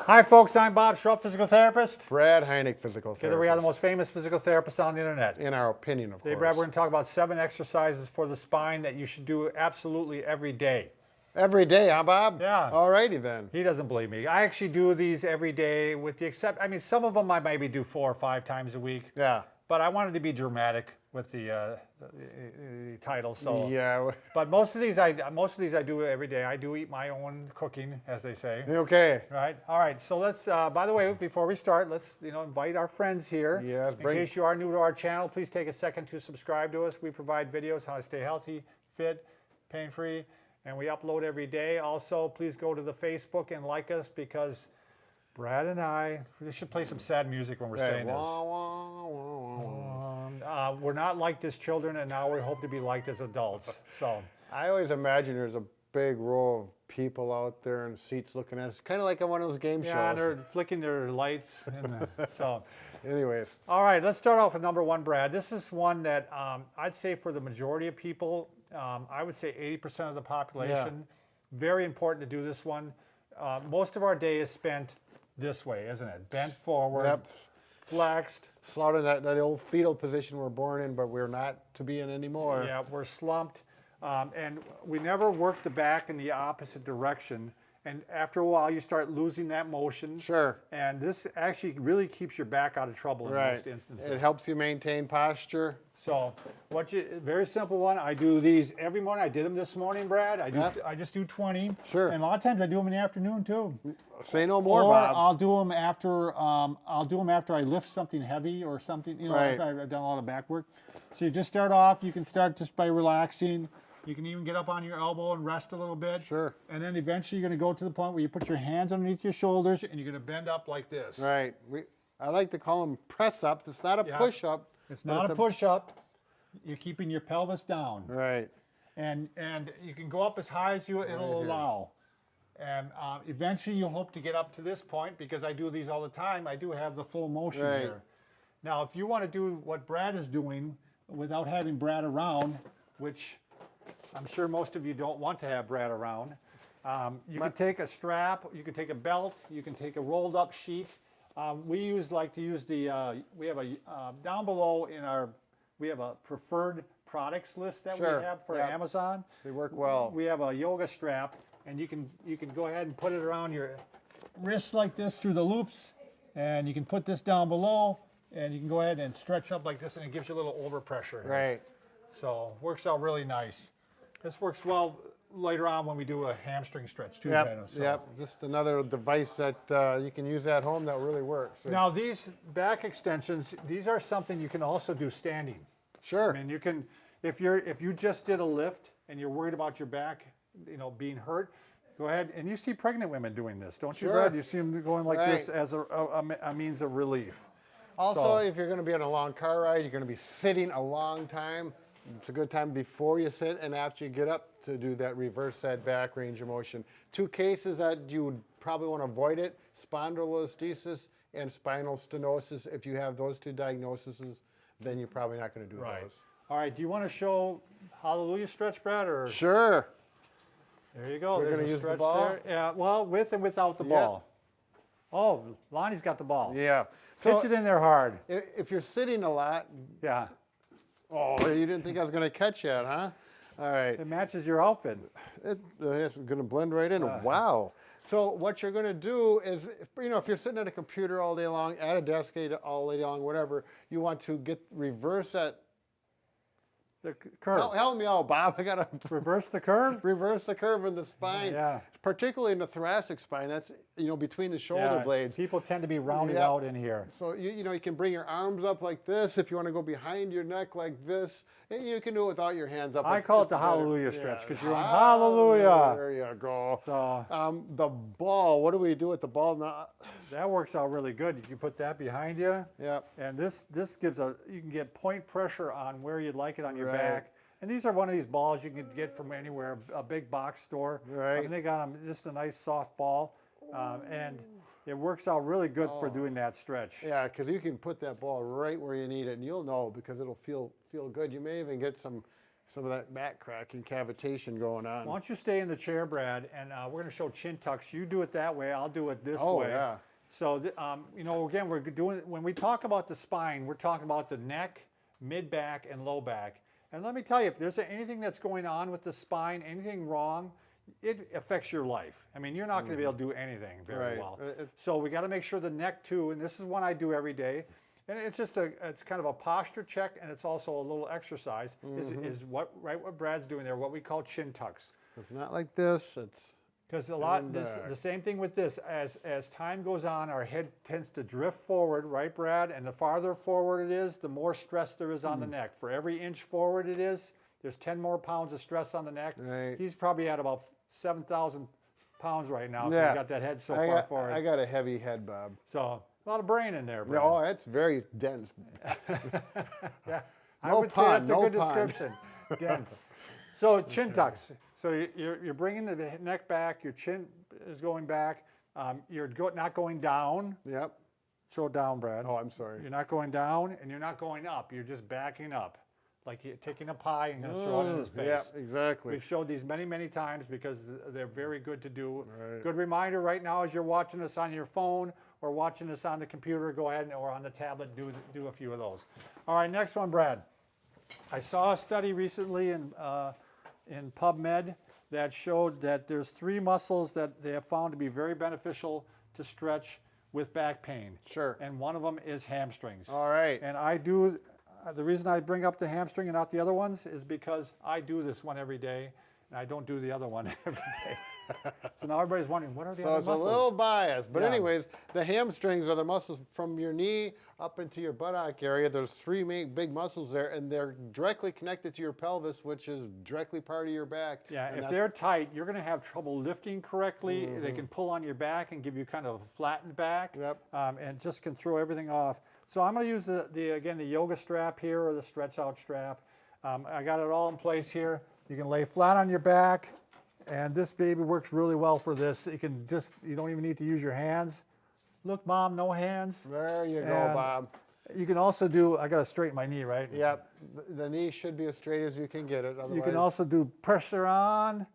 Hi, folks. I'm Bob Schrupp, physical therapist. Brad Heineck, physical Together we are the therapist. most famous physical therapists on the internet. In our opinion, of Today, course. Brad, we're going to talk about 7 exercises for the spine that you should do absolutely every day. Every day, huh, Bob? Yeah. Alrighty then. He doesn't believe me. I actually do these every day with the some of them I maybe do 4 or 5 times a week. Yeah. But I wanted to be dramatic with the title, so. Yeah. But most of these I do every day. I do eat my own cooking, as they say. Okay. Right. All right. So let's. By the way, before we start, let's invite our friends here. Yeah. In case you are new to our channel, please take a second to subscribe to us. We provide videos how to stay healthy, fit, pain-free, and we upload every day. Also, please go to the Facebook and like us because Brad and we should play some sad music when we're saying this. Wah, wah, wah, wah. We're not liked as children, and now we hope to be liked as adults. So I always imagine there's a big row of people out there in seats looking at us, kind of like on one of those game shows. yeah, they're flicking their lights. So. Anyways. All right, let's start off with number 1, Brad. This is one that I'd say for the majority of people, I would say 80% of the population, very important to do this one. Most of our day is spent this way, isn't it? Bent forward, Yep. flexed. Slaughtered that old fetal position we're born in, but we're not to be in anymore. Yeah, we're slumped. And we never work the back in the opposite direction. And after a while, you start losing that motion. Sure. And this actually really keeps your back out of trouble in most instances. It helps you maintain posture. So, very simple one. I do these every morning. I did them this morning, Brad. I just do 20. Sure. And a lot of times I do them in the afternoon too. Say no more, Or Bob. I'll do them after. I lift something heavy or something. Right. If I've done a lot of back work. So you just start off. You can start just by relaxing. You can even get up on your elbow and rest a little bit. Sure. And then eventually you're going to go to the point where you put your hands underneath your shoulders and you're going to bend up like this. Right. I like to call them press-ups. It's not a push-up. It's not a push-up. You're keeping your pelvis down. Right. And you can go up as high as it'll allow. And eventually you'll hope to get up to this point because I do these all the time. I do have the full motion here. Now, if you want to do what Brad is doing without having Brad around, which I'm sure most of you don't want to have Brad around, you can take a strap, you can take a belt, you can take a rolled up sheet. We like to use we have a, down below we have a preferred products list that we have for Amazon. They work well. We have a yoga strap, and you can go ahead and put it around your wrists like this through the loops, and you can put this down below, and you can go ahead and stretch up like this, and it gives you a little overpressure. Right. So works out really nice. This works well later on when we do a hamstring stretch too. Yep. Just another device that you can use at home that really works. Now these back extensions, these are something you can also do standing. Sure. I mean, you can, if you just did a lift and you're worried about your back, being hurt, go ahead. And you see pregnant women doing this, don't you, Brad? You see them going like this as a means of relief. Also, if you're going to be on a long car ride, you're going to be sitting a long time. It's a good time before you sit and after you get up to do that reverse that back range of motion. 2 cases that you would probably want to avoid it: spondylolisthesis and spinal stenosis. If you have those 2 diagnoses, then you're probably not going to do those. All right, do you want to show hallelujah stretch, Brad? Or Sure. There you go. We're going to use the ball? there. Yeah, well, with and without the ball. Oh, Lonnie's got the ball. Yeah. Pitch it in there hard. If you're sitting a lot, Yeah. oh, you didn't think I was going to catch that, huh? All right. It matches your outfit. It's going to blend right in. Wow. So what you're going to do is, if you're sitting at a computer all day long, at a desk all day long, whatever, you want to reverse that. The curve. Help me out, Bob. I got to Reverse the curve? reverse the curve in the spine. Yeah. Particularly in the thoracic spine. That's, between the shoulder blades. People tend to be rounded out in here. So, you can bring your arms up like this. If you want to go behind your neck like this, and you can do it without your hands up. I call it the hallelujah stretch because you're going hallelujah. There you go. So the ball, what do we do with the ball now? that works out really good. You can put that behind you. Yep. And this gives you can get point pressure on where you'd like it on your back. And these are one of these balls you can get from anywhere, a big box store. Right. I mean, they got them just a nice soft ball. And it works out really good for doing that stretch. Yeah, because you can put that ball right where you need it, and you'll know because it'll feel good. You may even get some some of that back cracking, cavitation going on. Why don't you stay in the chair, Brad, and we're going to show chin tucks. You do it that way. I'll do it this way. Yeah. So, you know, again, we're doing, when we talk about the spine, we're talking about the neck, mid back, and low back. And let me tell you, if there's anything that's going on with the spine, anything wrong, it affects your life. I mean, you're not going to be able to do anything very well. So we got to make sure the neck too, and this is one I do every day. And it's just it's kind of a posture check, and it's also a little exercise. Is what Brad's doing there, what we call chin tucks. It's not like this. It's because the same thing with this. As time goes on, our head tends to drift forward, right, Brad? And the farther forward it is, the more stress there is on the neck. For every inch forward it is, there's 10 more pounds of stress on the neck. Right. He's probably at about 7,000 pounds right now. Yeah. He's got that head so far forward. I got a heavy head, Bob. So a lot of brain in there, Brad. No, it's very dense. Yeah, I would say that's a good description. Dense. So chin tucks. So you're bringing the neck back. Your chin is going back. You're not going down. Yep. Show it down, Brad. Oh, I'm sorry. You're not going down, and you're not going up. You're just backing up, like you're taking a pie and going to throw it in his face. Yeah, exactly. We've showed these many, many times because they're very good to do. Right. Good reminder right now as you're watching us on your phone or watching us on the computer, go ahead or on the tablet, do a few of those. All right, next one, Brad. I saw a study recently in PubMed that showed that there's 3 muscles that they have found to be very beneficial to stretch with back pain. Sure. And one of them is hamstrings. All right. And I do, the reason I bring up the hamstring and not the other ones is because I do this one every day, and I don't do the other one every day. So now everybody's wondering, what are the other muscles? So it's a little biased. But Yeah. anyways, the hamstrings are the muscles from your knee up into your buttock area. There's 3 big muscles there, and they're directly connected to your pelvis, which is directly part of your back. Yeah, and if they're tight, you're going to have trouble lifting correctly. They can pull on your back and give you kind of a flattened back. Yep. And just can throw everything off. So I'm going to use the yoga strap here, or the stretch out strap. I got it all in place here. You can lay flat on your back. And this baby works really well for this. You don't even need to use your hands. Look, Mom, no hands. There you go, Bob. You can also do, I got to straighten my knee, right? Yep. The knee should be as straight as you can get it. Otherwise, You can also do pressure on,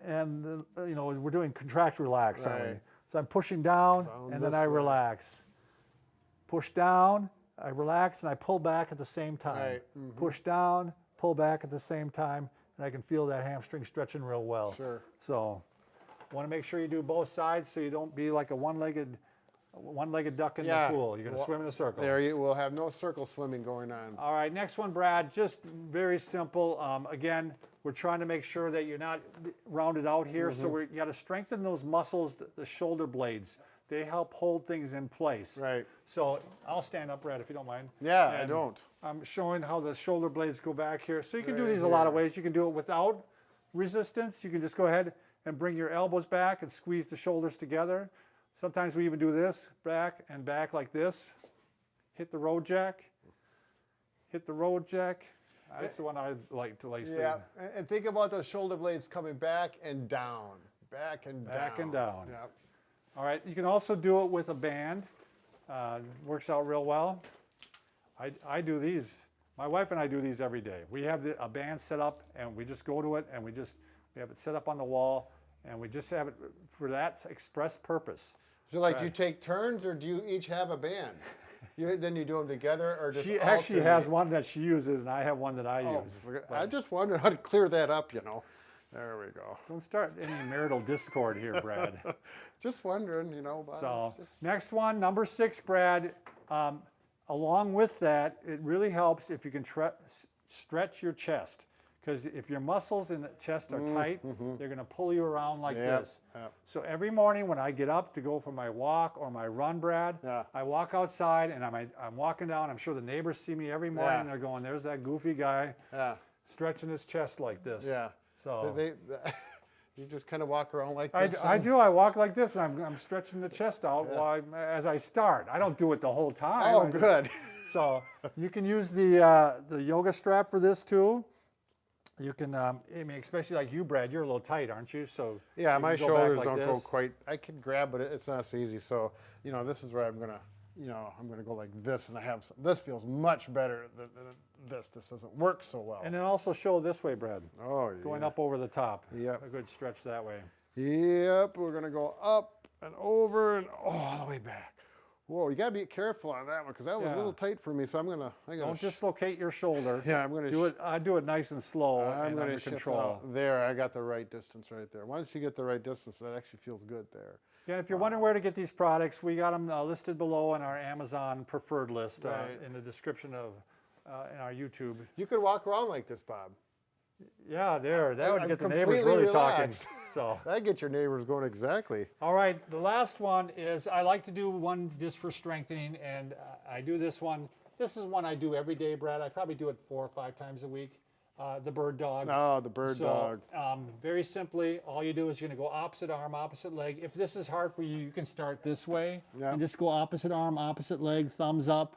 and you know, we're doing contract relax, aren't we? Right. So I'm pushing down, and then this I way. relax. Push down, I relax, and I pull back at the same time. Right. Push down, pull back at the same time, and I can feel that hamstring stretching real well. Sure. So want to make sure you do both sides so you don't be like a one-legged duck in the pool. You're going to swim in a circle. There you will have no circle swimming going on. All right, next one, Brad, just very simple. Again, we're trying to make sure that you're not rounded out here, so you got to strengthen those muscles, the shoulder blades. They help hold things in place. Right. So I'll stand up, Brad, if you don't mind. Yeah, I And don't. I'm showing how the shoulder blades go back here. So you can do Right these a lot of here. ways. You can do it without resistance. You can just go ahead and bring your elbows back and squeeze the shoulders together. Sometimes we even do this, back and back like this. Hit the road jack. Hit the road jack. That's the one I like to lace Yeah, and think about those shoulder blades coming back and down. Back and down. Back and down. Yep. All right, you can also do it with a band. Works out real well. I do these. My wife and I do these every day. We have a band set up, and we just go to it, and we have it set up on the wall, and we just have it for that express purpose. So like you take turns, or do you each have a band? Then you do them together, or just She actually has alternate? one that she uses, and I have one that I Oh, use. I just wondered how to clear that up, you know. There we go. Don't start any marital discord here, Brad. Just wondering, you know. About So just, next one, number 6, Brad. Along with that, it really helps if you can stretch your chest. Because if your muscles in the chest are tight, they're going to pull you around like this. Yep. So every morning when I get up to go for my walk or my run, Brad, I walk outside and I'm walking down. I'm sure the neighbors see me every morning. Yeah. They're going, there's that goofy guy Yeah. stretching his chest like this. Yeah. So You just kind of walk around like this. I do. I walk like this, and I'm stretching the chest out as I start. I don't do it the whole time. Oh, good. So you can use the yoga strap for this too. You can, I mean, especially like you, Brad. You're a little tight, aren't you? So Yeah, you my can go back shoulders like don't go this. quite. I can grab, but it's not so easy. So, you know, this is where I'm gonna go like this, and I have. This feels much better this doesn't work so well. And then also show this way, Brad. Oh, yeah. Going up over the top. Yep. A good stretch that way. Yep, we're gonna go up and over and all the way back. Whoa, you gotta be careful on that one because that was a little tight for me. So I'm gonna Don't dislocate your shoulder. Yeah, I'm gonna do it. I do it nice and slow I'm and gonna under shift control. out. There, I got the right distance right there. Once you get the right distance, that actually feels good there. Yeah, if you're wondering where to get these products, we got them listed below on our Amazon preferred list in the description of in our YouTube. You could walk around like this, Bob. Yeah, that would I'm get the neighbors completely really relaxed. talking. So. That'd get your neighbors going exactly. All right, the last one is I like to do one just for strengthening, and I do this one. This is one I do every day, Brad. I probably do it 4 or 5 times a week. The bird dog. Oh, the bird dog. Very simply, all you do is you're going to go opposite arm, opposite leg. If this is hard for you, you can start this way and just go opposite arm, opposite leg, thumbs up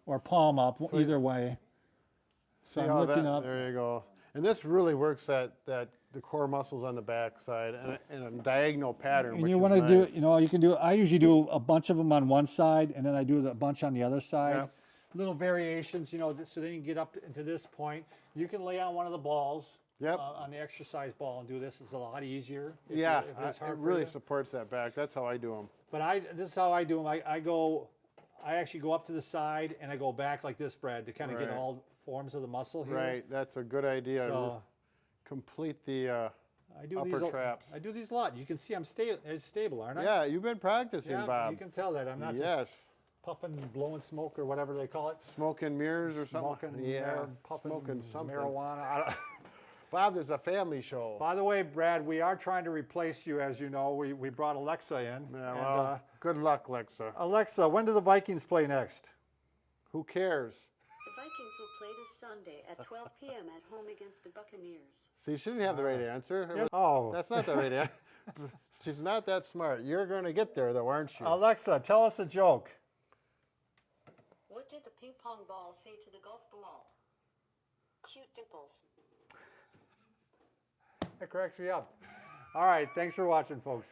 or palm up, either way. So I'm lifting up. There you go. And this really works at the core muscles on the back side in a diagonal pattern. And you want to do, you can do, I usually do a bunch of them on one side, and then I do a bunch on the other side. Yep. Little variations, so then you get up to this point. You can lay on one of the balls on the exercise ball and do this. It's a lot easier. If it's hard it really for you. supports that back. That's how I do them. But this is how I do them. I actually go up to the side and I go back like this, Brad, to kind of get all forms of the muscle here. Right, that's a good idea. So, complete the upper traps. I do these a lot. You can see I'm stable, aren't I? Yeah, you've been practicing, Bob. You can tell that I'm not just puffing, blowing smoke or whatever they call it. Smoke and mirrors or something. Puffing smoking something. marijuana. Bob, this is a family show. By the way, Brad, we are trying to replace you, as you know. We brought Alexa in. Yeah, well, good luck, Alexa. Alexa, when do the Vikings play next? Who cares? The Vikings will play this Sunday at 12 p.m. at home against the Buccaneers. See, she didn't have the right answer. That's not the right answer. She's not that smart. You're going to get there, though, aren't you? Alexa, tell us a joke. What did the ping pong ball say to the golf ball? Cute dimples. That cracks me up. All right, thanks for watching, folks.